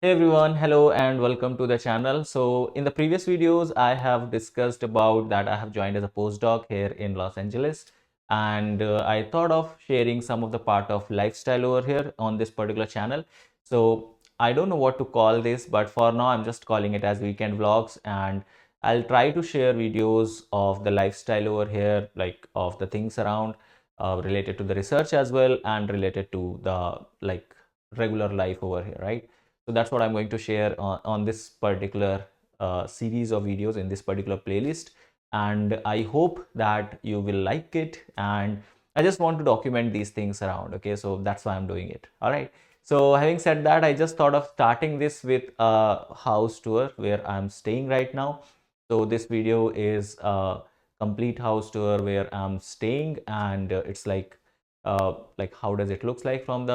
Hey everyone, hello and welcome to the channel. So in the previous videos, I have discussed about that I have joined as a postdoc here in Los Angeles, and I thought of sharing some of the part of lifestyle over here on this particular channel. So I don't know what to call this, but for now I'm just calling it as weekend vlogs, and I'll try to share videos of the lifestyle over here, like of the things around related to the research as well and related to the like regular life over here, right? So that's what I'm going to share on this particular series of videos in this particular playlist. And I hope that you will like it. And I just want to document these things around. Okay, so that's why I'm doing it. All right. So having said that, I just thought of starting this with a house tour where I'm staying right now. So this video is a complete house tour where I'm staying, and it's like how does it looks like from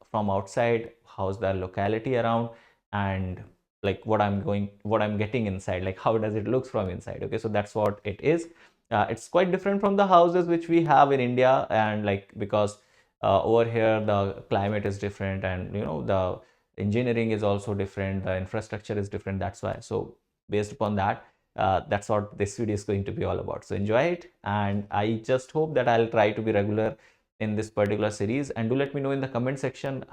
from outside, how's the locality around, and like what I'm getting inside, like how does it looks from inside. Okay, so that's what it is. It's quite different from the houses which we have in India, and like because over here the climate is different, and the engineering is also different, the infrastructure is different. That's why. So based upon that, that's what this video is going to be all about. So enjoy it, and I just hope that I'll try to be regular in this particular series. And do let me know in the comment section,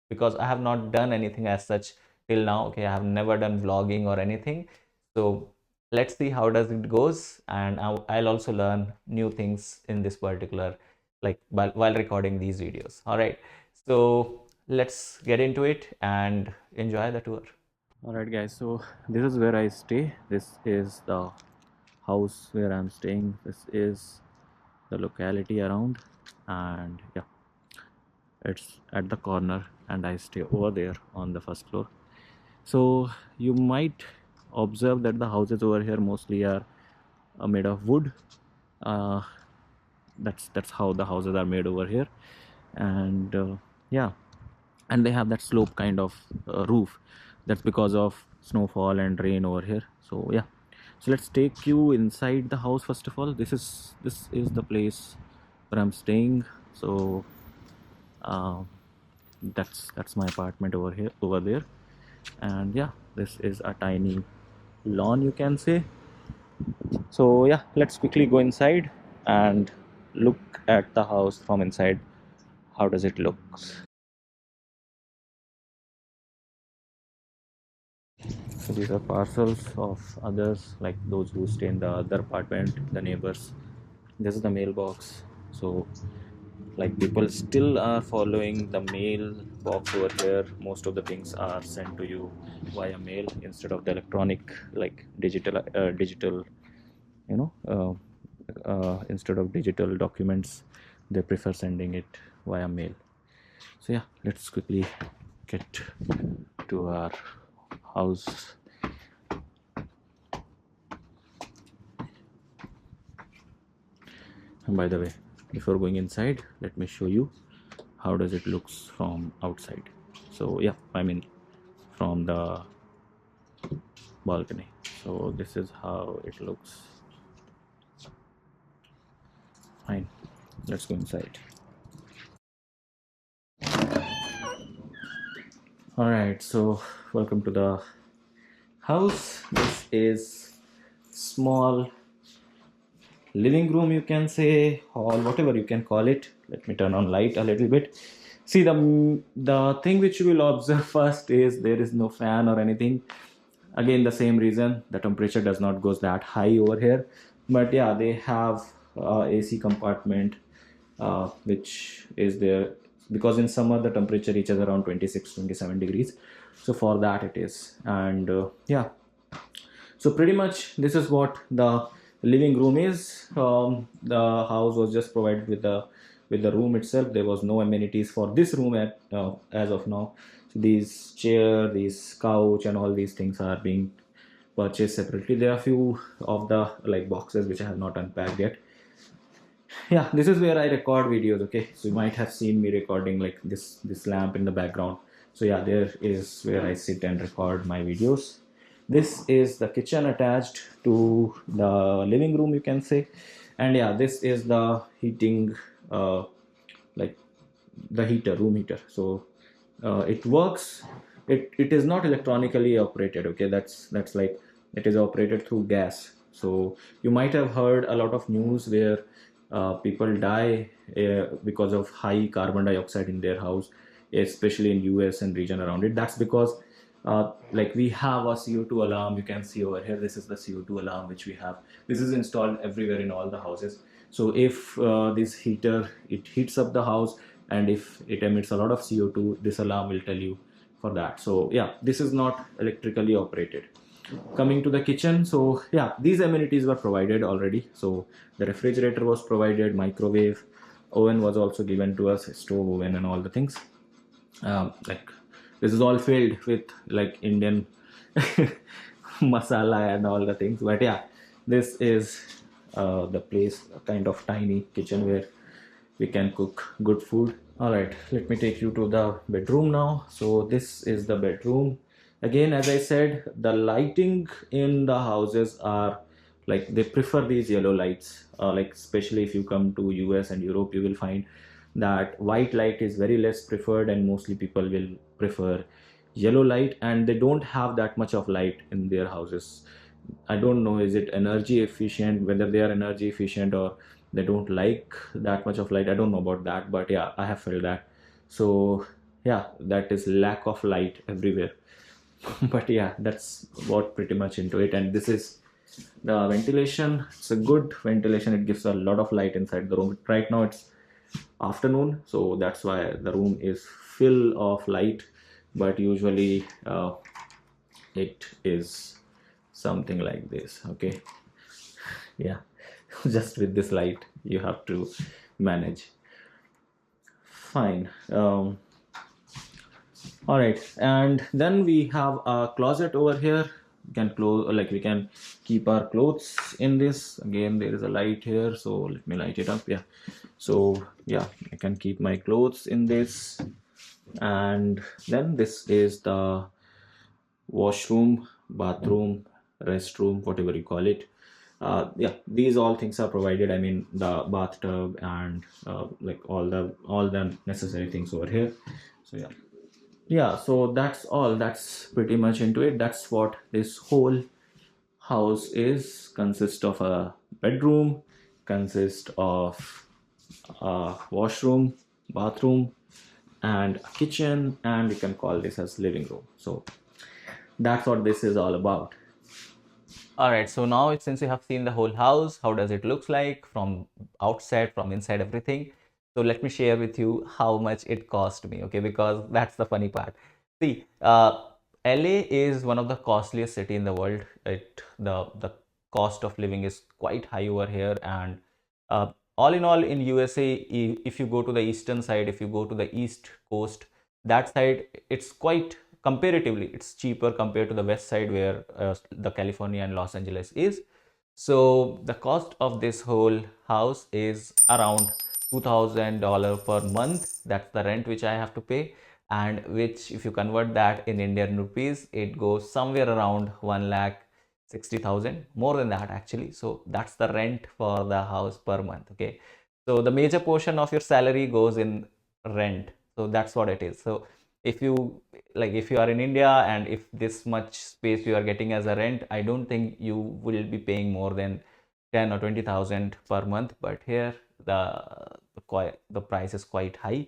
because I have not done anything as such till now. Okay, I have never done vlogging or anything. So let's see how does it goes, and I'll also learn new things in this particular, like while recording these videos. All right, so let's get into it and enjoy the tour. All right, guys, so this is where I stay. This is the house where I'm staying. This is the locality around, and yeah, it's at the corner, and I stay over there on the first floor. So you might observe that the houses over here mostly are made of wood. uh, that's how the houses are made over here. And yeah, and they have that slope kind of roof. That's because of snowfall and rain over here. So yeah, so let's take you inside the house. First of all, this is the place where I'm staying. So uh, that's my apartment over here, over there. And yeah, this is a tiny lawn, you can say. So yeah, let's quickly go inside and look at the house from inside. How does it look? So these are parcels of others, like those who stay in the other apartment, the neighbors. This is the mailbox. So like people still are following the mail box over here. Most of the things are sent to you via mail instead of the electronic, like digital, you know uh, instead of digital documents, they prefer sending it via mail. So yeah, let's quickly get to our house. And by the way, before going inside, let me show you how does it looks from outside. So yeah, I mean from the balcony. So this is how it looks. Fine, let's go inside. All right, so welcome to the house. This is small living room, you can say, hall, whatever you can call it. Let me turn on light a little bit. See, the thing which you will observe first is there is no fan or anything. Again, the same reason, the temperature does not goes that high over here. But yeah, they have AC compartment, which is there, because in summer the temperature reaches around 26-27 degrees. So for that it is. And yeah, so pretty much this is what the living room is. The house was just provided with the room itself. There was no amenities for this room at as of now. So these chair, these couch, and all these things are being purchased separately. There are a few of the like boxes which I have not unpacked yet. Yeah, this is where I record videos. Okay, so you might have seen me recording like this lamp in the background. So yeah, there is where I sit and record my videos. This is the kitchen attached to the living room, you can say. And yeah, this is the heating, like the heater, room heater. So it works it is not electronically operated. Okay, that's like it is operated through gas. So you might have heard a lot of news where people die because of high carbon dioxide in their house, especially in US and region around it. That's because like we have a CO2 alarm. You can see over here, this is the CO2 alarm which we have. This is installed everywhere in all the houses. So if this heater, it heats up the house, and if it emits a lot of CO2, this alarm will tell you for that. So yeah, this is not electrically operated. Coming to the kitchen, so yeah, these amenities were provided already. So the refrigerator was provided, microwave, oven was also given to us, stove, oven, and all the things. Like this is all filled with like Indian masala and all the things. But yeah, this is the place, a kind of tiny kitchen where we can cook good food. All right, let me take you to the bedroom now. So this is the bedroom. Again, as I said, the lighting in the houses are like they prefer these yellow lights. Like especially if you come to US and Europe, you will find that white light is very less preferred, and mostly people will prefer yellow light, and they don't have that much of light in their houses. I don't know, is it energy efficient, whether they are energy efficient, or they don't like that much of light. I don't know about that, but yeah, I have felt that. So yeah, that is lack of light everywhere. But yeah, that's what pretty much into it. And this is the ventilation. It's a good ventilation, it gives a lot of light inside the room. Right now it's afternoon, so that's why the room is full of light, but usually it is something like this. Okay, yeah. Just with this light you have to manage. Fine. All right, and then we have a closet over here. We can close, like we can keep our clothes in this. Again, there is a light here, so let me light it up. Yeah, so yeah, I can keep my clothes in this. And then this is the washroom, bathroom, restroom, whatever you call it. Yeah, these all things are provided. I mean, the bathtub and like all the necessary things over here. So yeah, yeah, so that's all. That's pretty much into it. That's what this whole house is. Consists of a bedroom, consists of a washroom, bathroom, and a kitchen, and we can call this as living room. So that's what this is all about. All right, so now since you have seen the whole house, how does it looks like from outside, from inside, everything? So let me share with you how much it cost me, okay? Because that's the funny part. See, LA is one of the costliest city in the world. The cost of living is quite high over here, and all in all, in USA, if you go to the eastern side, if you go to the east coast, that side it's quite comparatively it's cheaper compared to the west side where the California and Los Angeles is. So the cost of this whole house is around $2,000 per month. That's the rent which I have to pay, and which if you convert that in Indian rupees, it goes somewhere around 1,60,000, more than that actually. So that's the rent for the house per month. Okay, so the major portion of your salary goes in rent. So that's what it is. So if you if you are in India and if this much space you are getting as a rent, I don't think you will be paying more than 10 or 20,000 per month. But here the price is quite high.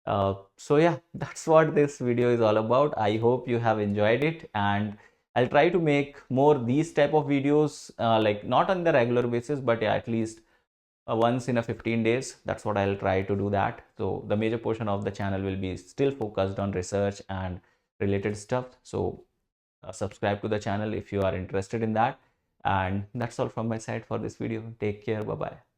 So yeah, that's what this video is all about. I hope you have enjoyed it, and I'll try to make more these type of videos, like not on the regular basis, but yeah, at least once in a 15 days. That's what I'll try to do that. So the major portion of the channel will be still focused on research and related stuff. So subscribe to the channel if you are interested in that. And that's all from my side for this video. Take care. Bye bye.